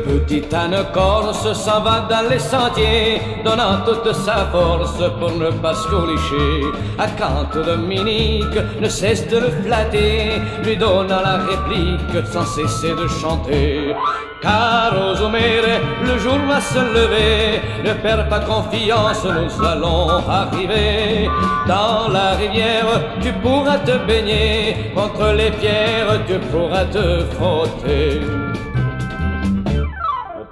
petit âne corse s'en va dans les sentiers, donnant toute sa force pour ne pas se colicher. À quand Dominique ne cesse de le flatter, lui donnant la réplique sans cesser de chanter. Caro Zumere, le jour va se lever, ne perds pas confiance, nous allons arriver. Dans la rivière, tu pourras te baigner, contre les pierres, tu pourras te frotter.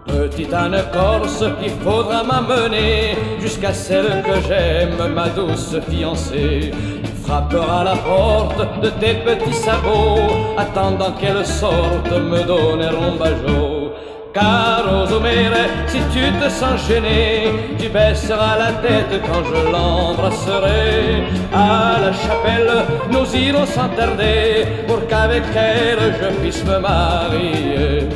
Petit âne corse, il faudra m'amener jusqu'à celle que j'aime, ma douce fiancée. Tu frapperas à la porte de tes petits sabots, attendant qu'elle sorte me donner un bajot. Caro Zumere, si tu te sens gêné, tu baisseras la tête quand je l'embrasserai. À la chapelle, nous irons sans tarder, pour qu'avec elle je puisse me marier.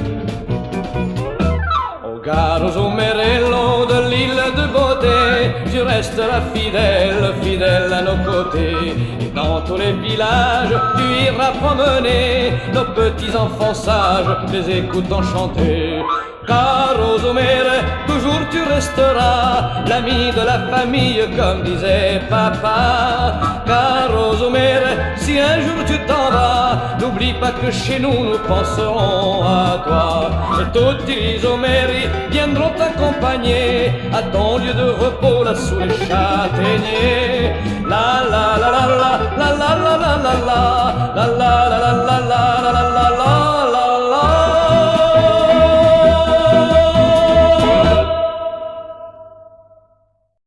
Caro Zumerello de l'île de beauté, tu resteras fidèle, fidèle à nos côtés. Et dans tous les villages, tu iras promener nos petits enfants sages, les écoutant chanter. Caro Zumere, toujours tu resteras l'ami de la famille, comme disait papa. Caro Zumere, si un jour tu t'en vas, n'oublie pas que chez nous, nous penserons à toi. Et tous les Zumeri viendront t'accompagner à ton lieu de repos, là sous les châtaigniers. La la la la.